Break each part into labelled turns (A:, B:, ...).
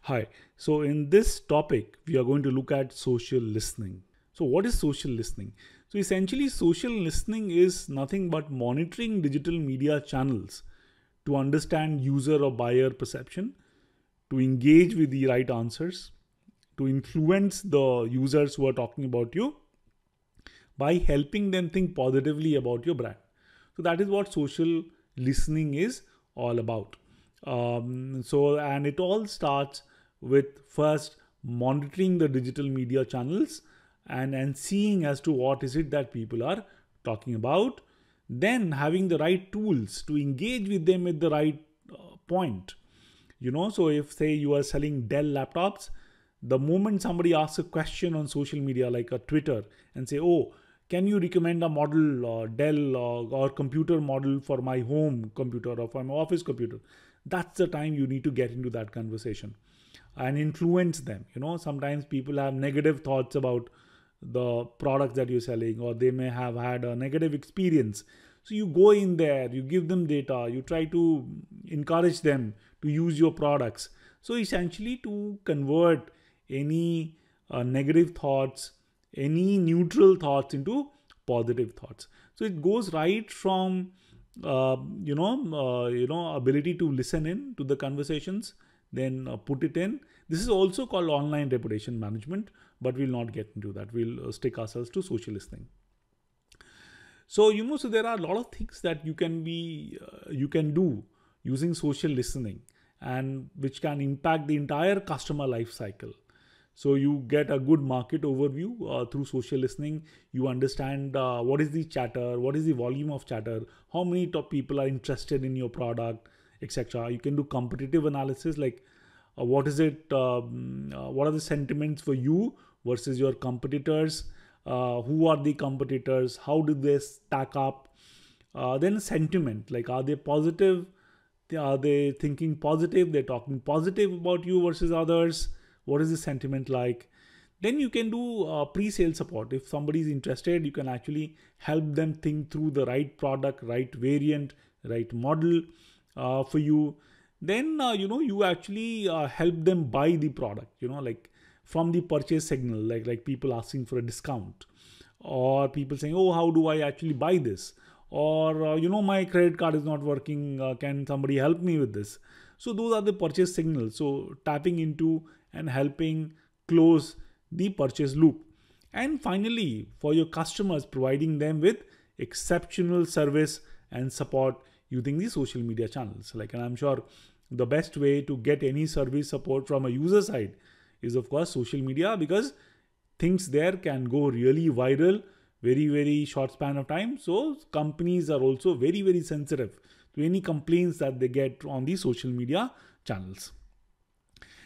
A: Hi. So in this topic, we are going to look at social listening. So what is social listening? So essentially, social listening is nothing but monitoring digital media channels to understand user or buyer perception, to engage with the right answers, to influence the users who are talking about you by helping them think positively about your brand. So that is what social listening is all about. And it all starts with first monitoring the digital media channels and seeing as to what is it that people are talking about, then having the right tools to engage with them at the right point. So if say you are selling Dell laptops, the moment somebody asks a question on social media like a Twitter and say, oh, can you recommend a model Dell or computer model for my home computer or for my office computer, that's the time you need to get into that conversation and influence them. Sometimes people have negative thoughts about the products that you're selling, or they may have had a negative experience. So you go in there, you give them data, you try to encourage them to use your products. So essentially to convert any negative thoughts, any neutral thoughts into positive thoughts. So it goes right from ability to listen in to the conversations, then put it in. This is also called online reputation management, but we'll not get into that. We'll stick ourselves to social listening. So so there are a lot of things that you can do using social listening, and which can impact the entire customer life cycle. So you get a good market overview through social listening. You understand what is the chatter, what is the volume of chatter, how many top people are interested in your product, etc. You can do competitive analysis, like what is it, what are the sentiments for you versus your competitors, who are the competitors, how do they stack up. Then sentiment, like are they positive, are they thinking positive, they're talking positive about you versus others, what is the sentiment like. Then you can do pre-sale support. If somebody is interested, you can actually help them think through the right product, right variant, right model for you. Then you actually help them buy the product, like from the purchase signal, like people asking for a discount, or people saying, oh, how do I actually buy this, or my credit card is not working, can somebody help me with this. So those are the purchase signals. So tapping into and helping close the purchase loop. And finally, for your customers, providing them with exceptional service and support using the social media channels. And I'm sure the best way to get any service support from a user side is of course social media, because things there can go really viral very, very short span of time. So companies are also very, very sensitive to any complaints that they get on the social media channels.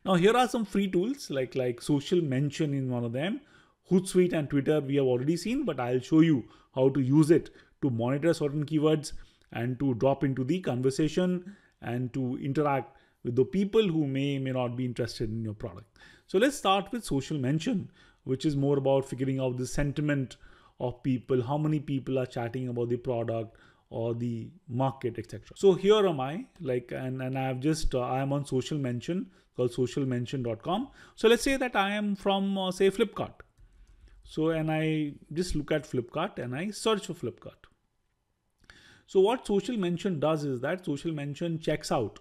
A: Now here are some free tools like Social Mention in one of them. Hootsuite and Twitter we have already seen, but I'll show you how to use it to monitor certain keywords and to drop into the conversation and to interact with the people who may not be interested in your product. So let's start with Social Mention, which is more about figuring out the sentiment of people, how many people are chatting about the product or the market, etc. So here am I, and I have just I am on Social Mention, called socialmention.com. So let's say that I am from say Flipkart. So and I just look at Flipkart and I search for Flipkart. So what Social Mention does is that Social Mention checks out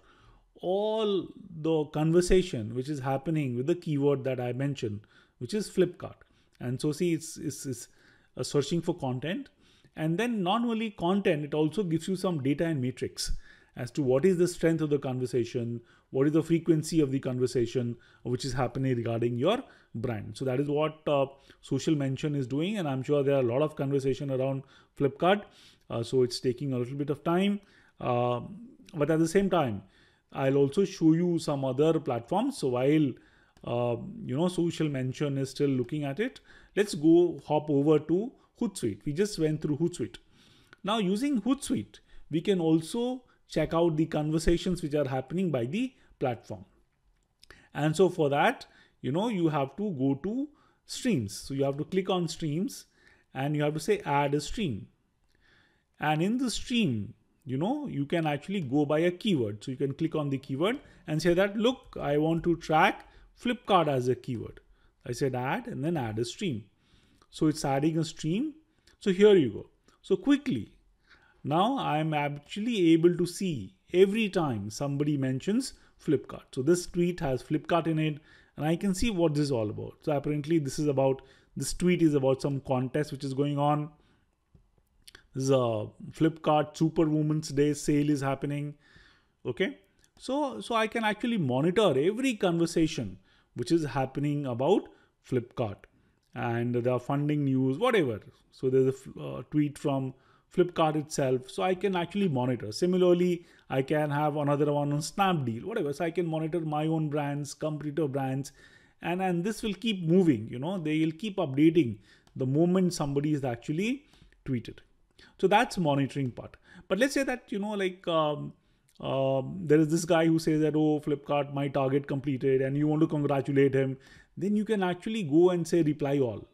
A: all the conversation which is happening with the keyword that I mentioned, which is Flipkart. And so see, it's searching for content. And then not only content, it also gives you some data and metrics as to what is the strength of the conversation, what is the frequency of the conversation which is happening regarding your brand. So that is what Social Mention is doing. And I'm sure there are a lot of conversation around Flipkart. So it's taking a little bit of time. But at the same time, I'll also show you some other platforms. So while Social Mention is still looking at it, let's go hop over to Hootsuite. We just went through Hootsuite. Now using Hootsuite, we can also check out the conversations which are happening by the platform. And so for that, you have to go to streams. So you have to click on streams and you have to say add a stream. And in the stream, you can actually go by a keyword. So you can click on the keyword and say that, look, I want to track Flipkart as a keyword. I said add and then add a stream. So it's adding a stream. So here you go. So quickly, now I'm actually able to see every time somebody mentions Flipkart. So this tweet has Flipkart in it, and I can see what this is all about. So apparently this tweet is about some contest which is going on. This is a Flipkart Superwoman's Day sale is happening. Okay. So I can actually monitor every conversation which is happening about Flipkart, and the funding news, whatever. So there's a tweet from Flipkart itself. So I can actually monitor. Similarly, I can have another one on Snapdeal, whatever. So I can monitor my own brands, competitor brands, and this will keep moving. They will keep updating the moment somebody is actually tweeted. So that's monitoring part. But let's say that, there is this guy who says that, oh, Flipkart, my target completed, and you want to congratulate him. Then you can actually go and say reply all.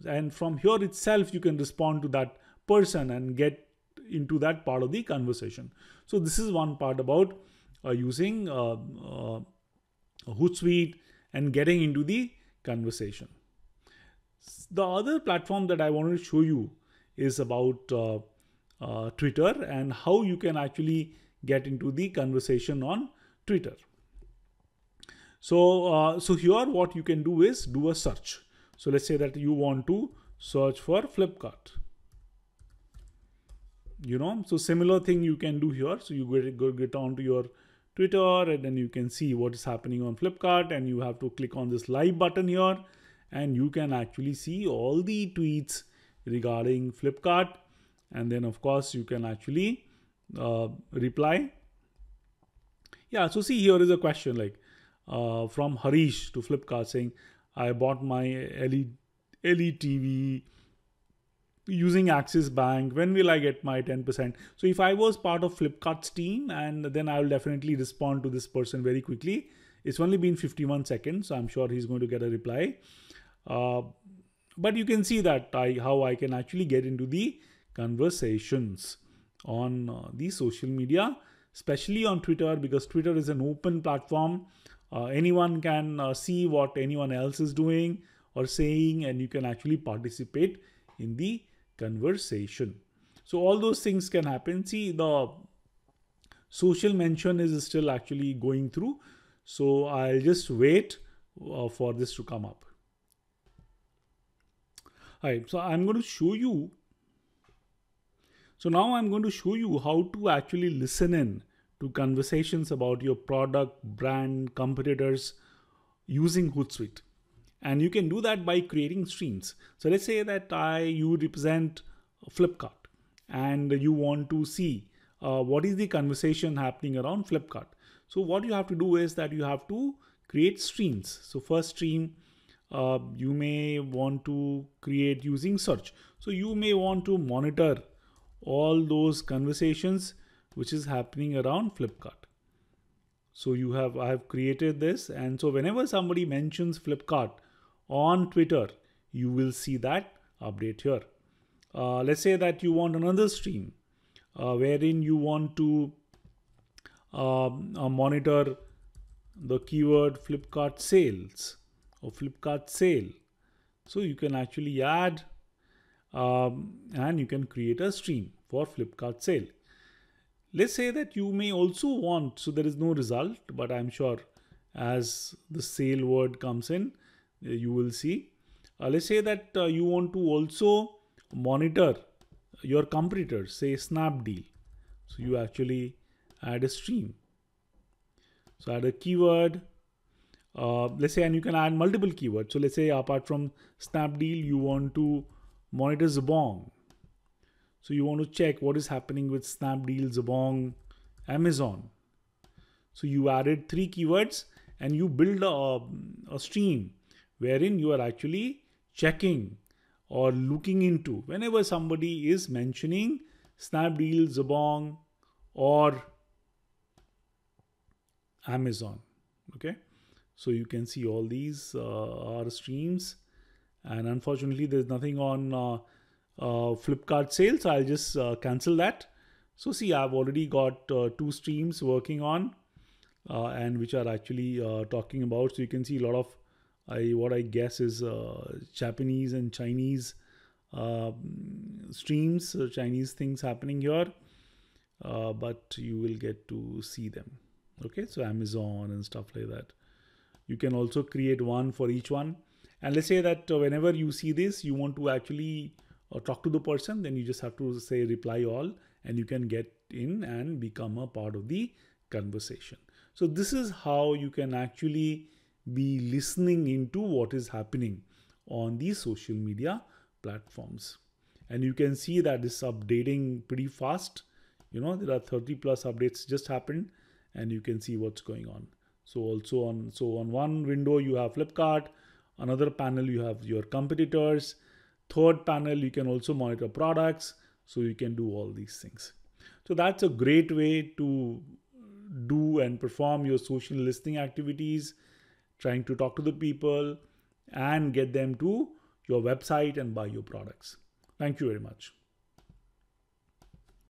A: And from here itself, you can respond to that person and get into that part of the conversation. So this is one part about using Hootsuite and getting into the conversation. The other platform that I wanted to show you is about Twitter and how you can actually get into the conversation on Twitter. So here what you can do is do a search. So let's say that you want to search for Flipkart. So similar thing you can do here. So you get onto your Twitter, and then you can see what is happening on Flipkart, and you have to click on this live button here, and you can actually see all the tweets regarding Flipkart. And then of course you can actually reply. Yeah, so see, here is a question like from Harish to Flipkart saying, I bought my LED TV using Axis Bank. When will I get my 10%? So if I was part of Flipkart's team, and then I will definitely respond to this person very quickly. It's only been 51 seconds, so I'm sure he's going to get a reply. But you can see that how I can actually get into the conversations on the social media, especially on Twitter, because Twitter is an open platform. Anyone can see what anyone else is doing or saying, and you can actually participate in the conversation. So all those things can happen. See, the social mention is still actually going through. So I'll just wait for this to come up. All right, so I'm going to show you. So now I'm going to show you how to actually listen in to conversations about your product, brand, competitors using Hootsuite. And you can do that by creating streams. So let's say that you represent Flipkart and you want to see what is the conversation happening around Flipkart. So what you have to do is that you have to create streams. So first stream, you may want to create using search. So you may want to monitor all those conversations which is happening around Flipkart. So I have created this, and so whenever somebody mentions Flipkart on Twitter, you will see that update here. Let's say that you want another stream wherein you want to monitor the keyword Flipkart sales or Flipkart sale. So you can actually add and you can create a stream for Flipkart sale. Let's say that you may also want, so there is no result, but I'm sure as the sale word comes in, you will see. Let's say that you want to also monitor your competitors, say Snapdeal. So you actually add a stream. So add a keyword. Let's say, and you can add multiple keywords. So let's say apart from Snapdeal, you want to monitor Zobong. So you want to check what is happening with Snapdeal, Zobong, Amazon. So you added 3 keywords and you build a stream wherein you are actually checking or looking into whenever somebody is mentioning Snapdeal, Zobong, or Amazon. Okay. So you can see all these are streams, and unfortunately there's nothing on Flipkart sales. I'll just cancel that. So see, I've already got 2 streams working on and which are actually talking about. So you can see a lot of what I guess is Japanese and Chinese streams, Chinese things happening here, but you will get to see them. Okay, so Amazon and stuff like that. You can also create one for each one. And let's say that whenever you see this, you want to actually talk to the person, then you just have to say reply all, and you can get in and become a part of the conversation. So this is how you can actually be listening into what is happening on these social media platforms. And you can see that it's updating pretty fast. You know, there are 30 plus updates just happened, and you can see what's going on. So also on one window you have Flipkart, another panel you have your competitors, third panel you can also monitor products, so you can do all these things. So that's a great way to do and perform your social listening activities, trying to talk to the people and get them to your website and buy your products. Thank you very much.